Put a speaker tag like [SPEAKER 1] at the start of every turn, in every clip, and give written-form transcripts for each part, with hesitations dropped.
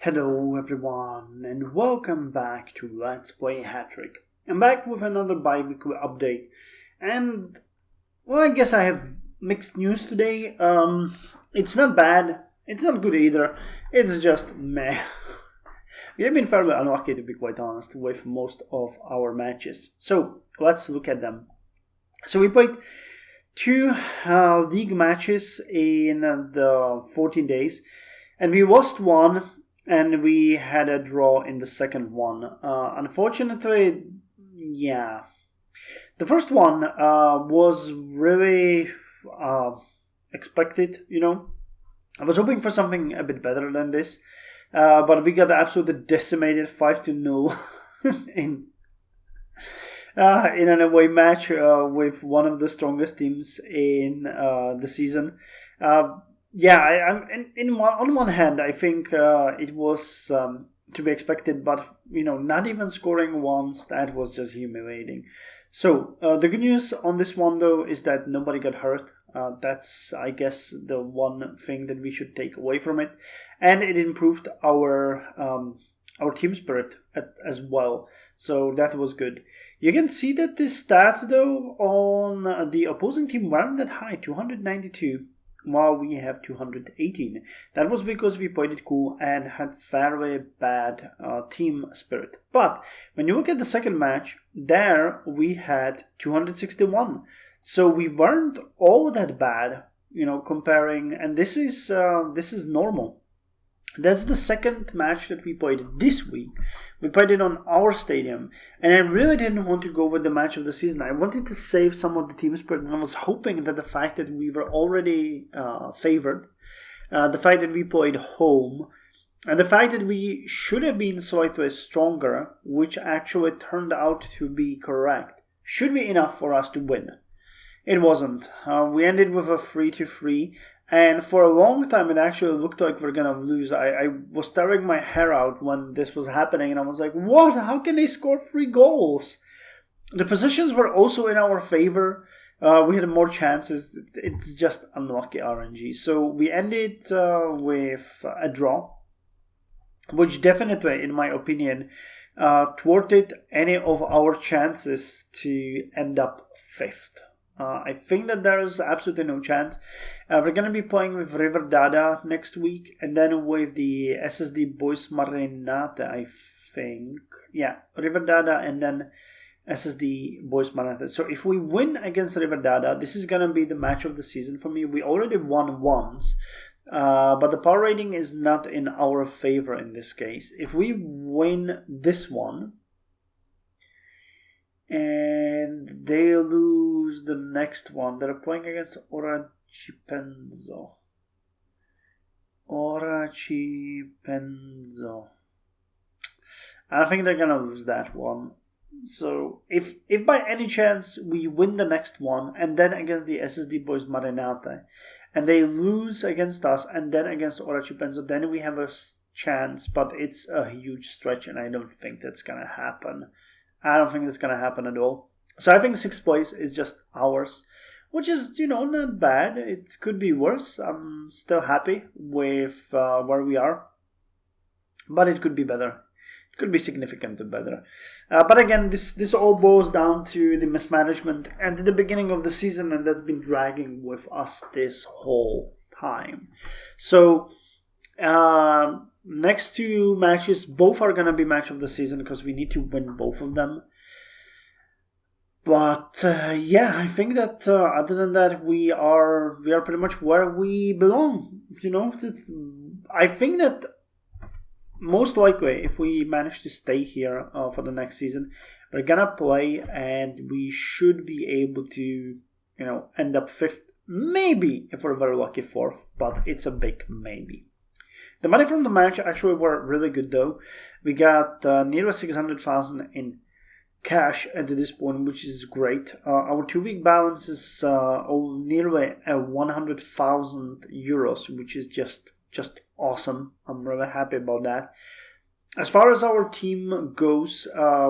[SPEAKER 1] Hello everyone and welcome back to Let's Play Hattrick. I'm back with another bi-weekly update and I guess I have mixed news today. It's not bad, it's not good either, it's just meh. We have been fairly unlucky, to be quite honest, with most of our matches. So let's look at them. So we played two league matches in the 14 days and we lost one. And we had a draw in the second one. Unfortunately, yeah. The first one was really expected, I was hoping for something a bit better than this. But we got absolutely decimated 5-0 in an away match with one of the strongest teams in the season. On one hand, I think it was to be expected, but not even scoring once, that was just humiliating. So the good news on this one though is that nobody got hurt. That's, I guess, the one thing that we should take away from it, and it improved our team spirit as well. So that was good. You can see that the stats though on the opposing team weren't that high, 292. While we have 218. That was because we played it cool and had fairly bad team spirit. But when you look at the second match, there we had 261. So we weren't all that bad, comparing. And this is normal. That's the second match that we played this week. We played it on our stadium. And I really didn't want to go with the match of the season. I wanted to save some of the team spirit. And I was hoping that the fact that we were already favored, the fact that we played home, and the fact that we should have been slightly stronger, which actually turned out to be correct, should be enough for us to win. It wasn't. We ended with a 3-3. And for a long time, it actually looked like we're going to lose. I was tearing my hair out when this was happening. And I was like, what? How can they score 3 goals? The positions were also in our favor. We had more chances. It's just unlucky RNG. So we ended with a draw, which definitely, in my opinion, thwarted any of our chances to end up 5th. I think that there is absolutely no chance. We're going to be playing with River Dada next week, and then with the SSD Boys Marinate, I think. Yeah, River Dada and then SSD Boys Marinate. So if we win against River Dada, this is going to be the match of the season for me. We already won once, but the power rating is not in our favor in this case. If we win this one, and they lose the next one, they're playing against Orachipenzo. I think they're gonna lose that one. So if by any chance we win the next one and then against the SSD Boys Marinate, and they lose against us and then against Orachipenzo, then we have a chance, but it's a huge stretch and I don't think that's gonna happen. I don't think it's going to happen at all. So I think 6th place is just ours, which is, not bad. It could be worse. I'm still happy with where we are, but it could be better. It could be significantly better. But again, this all boils down to the mismanagement and the beginning of the season, and that's been dragging with us this whole time. So next 2 matches, both are going to be match of the season because we need to win both of them. But I think that other than that, we are pretty much where we belong. I think that most likely, if we manage to stay here for the next season, we're gonna play and we should be able to, end up 5th, maybe if we're very lucky 4th. But it's a big maybe. The money from the match actually were really good though. We got nearly 600,000 in cash at this point, which is great. Our 2-week balance is nearly 100,000 euros, which is just awesome. I'm really happy about that. As far as our team goes,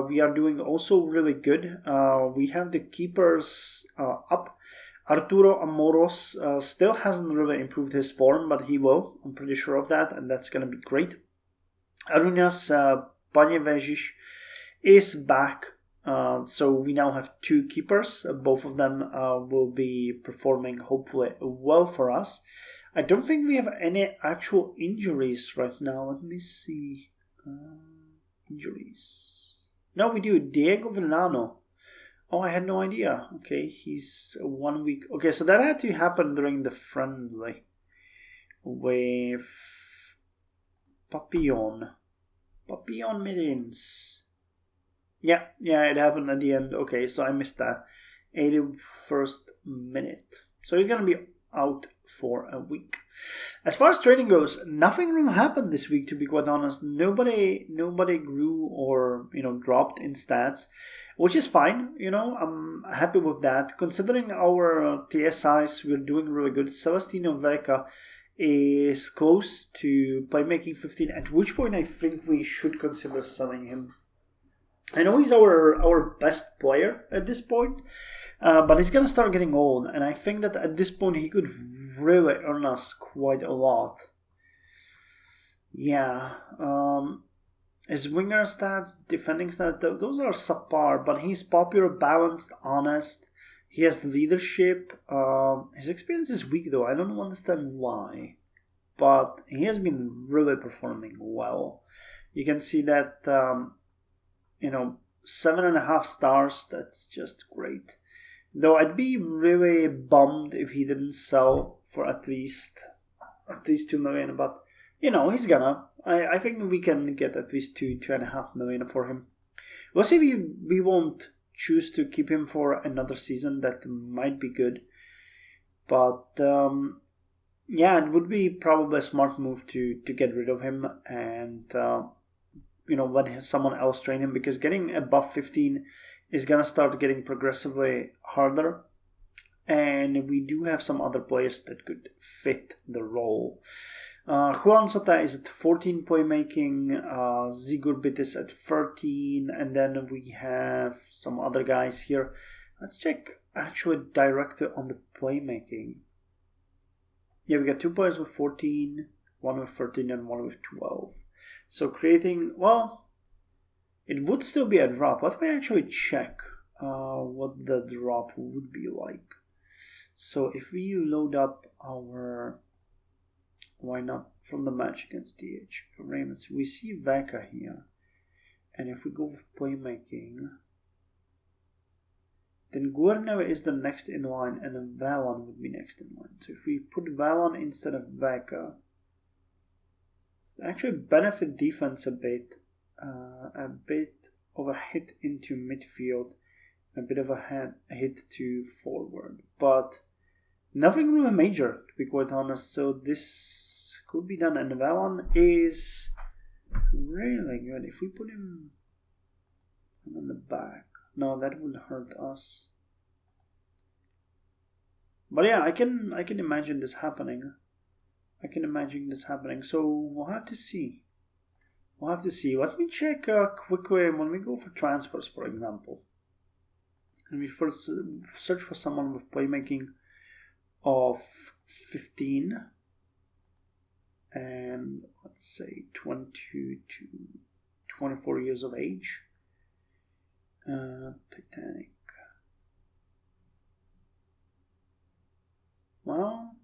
[SPEAKER 1] we are doing also really good. We have the keepers up. Arturo Amoros still hasn't really improved his form, but he will. I'm pretty sure of that, and that's going to be great. Arunas Panjevežiš is back. So we now have 2 keepers. Both of them will be performing hopefully well for us. I don't think we have any actual injuries right now. Let me see. Injuries. No, we do. Diego Villano. Oh, I had no idea. Okay, he's 1 week. Okay, so that had to happen during the friendly with Papillon. Papillon Medins. Yeah, it happened at the end. Okay, so I missed that. 81st minute. So he's going to be out for a week. As far as trading goes, nothing really happened this week, to be quite honest. Nobody grew or, dropped in stats, which is fine. I'm happy with that. Considering our TSIs, we're doing really good. Celestino Veka is close to playmaking 15, at which point I think we should consider selling him. I know he's our best player at this point, but he's gonna start getting old, and I think that at this point he could really earn us quite a lot. Yeah, his winger stats, defending stats, those are subpar, but he's popular, balanced, honest. He has leadership. His experience is weak though. I don't understand why, but he has been really performing well. You can see that. 7.5 stars, that's just great. Though I'd be really bummed if he didn't sell for at least 2 million, but he's gonna. I think we can get at least 2.5 million for him. We'll see if we won't choose to keep him for another season. That might be good, but it would be probably a smart move to get rid of him and let someone else train him, because getting above 15 is going to start getting progressively harder. And we do have some other players that could fit the role. Juan Sota is at 14 playmaking, Zigurbit is at 13, and then we have some other guys here. Let's check actually directly on the playmaking. Yeah, we got 2 players with 14, 1 with 13, and 1 with 12. So creating, it would still be a drop. Let me actually check what the drop would be like. So if we load up our, why not, from the match against DH Raymond, we see Veka here. And if we go with playmaking, then Guerneve is the next in line, and then Valon would be next in line. So if we put Valon instead of Veka, actually benefit defense a bit of a hit into midfield, a bit of a hit to forward, but nothing really major, to be quite honest. So this could be done, and Valon is really good. If we put him on the back, no, that would hurt us. But yeah, I can imagine this happening. So we'll have to see. Let me check quickly when we go for transfers, for example. And we first search for someone with playmaking of 15 and let's say 22 to 24 years of age. Titanic. Well,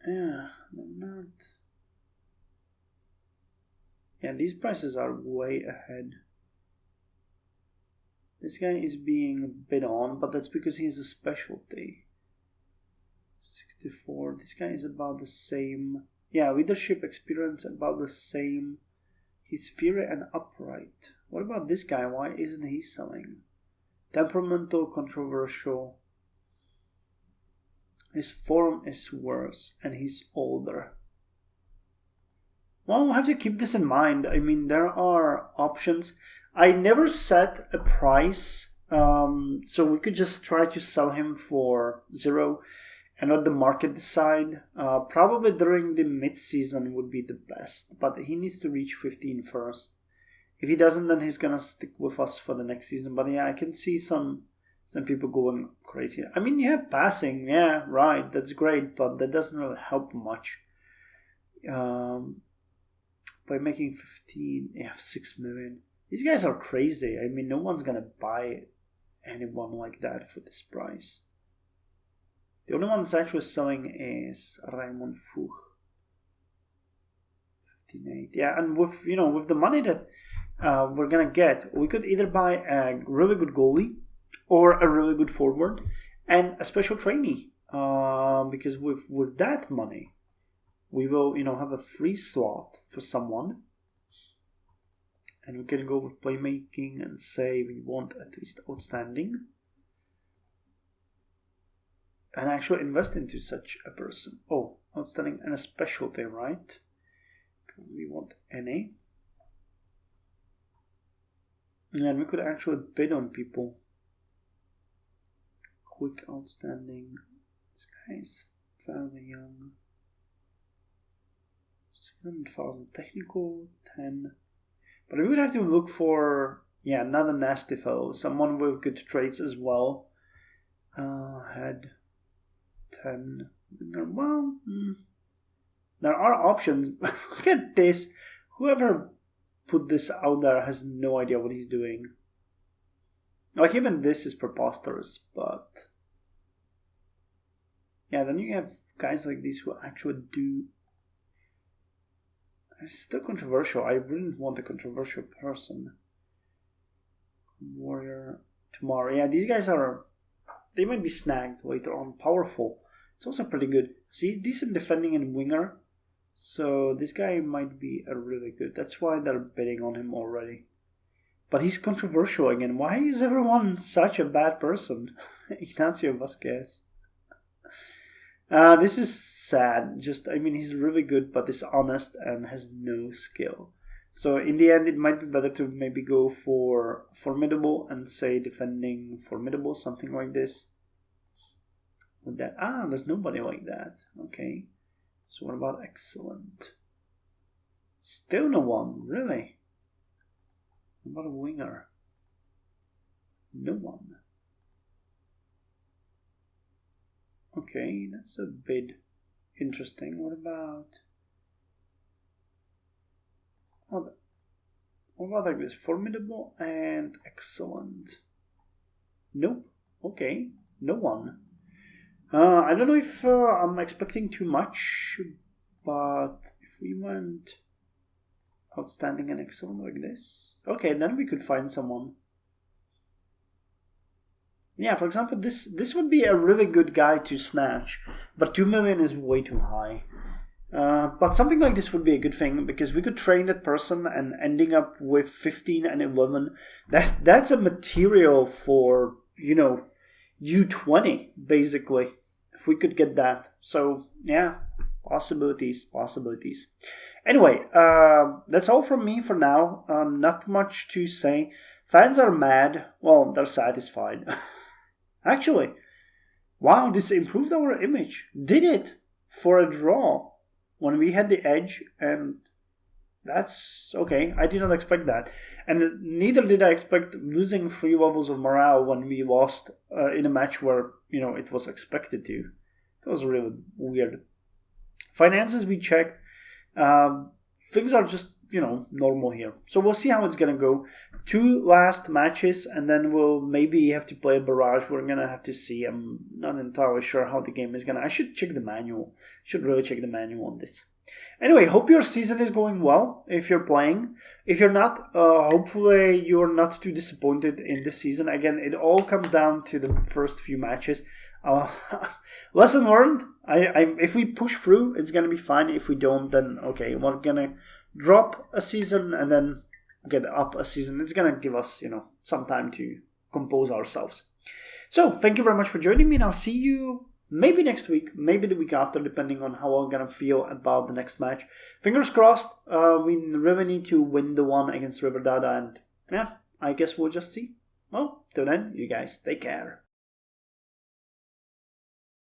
[SPEAKER 1] yeah, they're not. Yeah, these prices are way ahead. This guy is being bid on, but that's because he has a specialty. 64. This guy is about the same. Yeah, leadership experience about the same. He's fury and upright. What about this guy? Why isn't he selling? Temperamental, controversial. His form is worse, and he's older. Well, we'll have to keep this in mind. I mean, there are options. I never set a price, so we could just try to sell him for 0 and let the market decide. Probably during the mid-season would be the best, but he needs to reach 15 first. If he doesn't, then he's gonna stick with us for the next season. But yeah, I can see some people going crazy. I mean, you have passing, yeah, right, that's great, but that doesn't really help much. by making 15, 6 million. These guys are crazy. I mean, no one's gonna buy anyone like that for this price. The only one that's actually selling is Raymond Fuch. 15.8. Yeah, and with the money that we're gonna get, we could either buy a really good goalie or a really good forward and a special trainee. Because with that money, we will have a free slot for someone, and we can go with playmaking and say we want at least outstanding, and actually invest into such a person. Oh, outstanding and a specialty, right? We want any. And we could actually bid on people. Quick, outstanding. This guy is fairly young. 600,000 technical, 10. But we would have to look for, another nasty fellow. Someone with good traits as well. Head 10. Well, there are options. Look at this. Whoever put this out there has no idea what he's doing. Like, even this is preposterous, but then you have guys like these who actually do. It's still controversial. I wouldn't want a controversial person. Warrior tomorrow. Yeah, these guys they might be snagged later on. Powerful. It's also pretty good. So he's decent defending and winger. So this guy might be a really good. That's why they're betting on him already. But he's controversial again. Why is everyone such a bad person? Ignacio Vasquez. This is sad. He's really good, but dishonest and has no skill. So in the end, it might be better to maybe go for formidable and say defending formidable, something like this. With that, there's nobody like that. Okay. So what about excellent? Still no one, really. What about a winger? No one. Okay, that's a bit interesting. What about like this? Formidable and excellent. Nope. Okay, no one. I don't know if I'm expecting too much, but if we went outstanding and excellent like this, okay, then we could find someone. Yeah, for example, this would be a really good guy to snatch, but 2 million is way too high. But something like this would be a good thing, because we could train that person and ending up with 15 and 11. That's a material for, U20, basically, if we could get that. So, yeah, possibilities. Anyway, that's all from me for now. Not much to say. Fans are mad. Well, they're satisfied. Actually, wow, this improved our image. Did it for a draw when we had the edge, and that's okay. I did not expect that. And neither did I expect losing 3 levels of morale when we lost in a match where, it was expected to. That was really weird. Finances we checked. Things are just, normal here. So we'll see how it's going to go. 2 last matches, and then we'll maybe have to play a barrage. We're going to have to see. I'm not entirely sure how the game is going to. I should check the manual. Should really check the manual on this. Anyway, hope your season is going well if you're playing. If you're not, hopefully you're not too disappointed in this season. Again, it all comes down to the first few matches. Lesson learned. If we push through, it's going to be fine. If we don't, then okay, we're going to drop a season and then get up a season. It's going to give us, some time to compose ourselves. So, thank you very much for joining me, and I'll see you maybe next week, maybe the week after, depending on how I'm going to feel about the next match. Fingers crossed, we really need to win the one against River Dada, and I guess we'll just see. Well, till then, you guys, take care.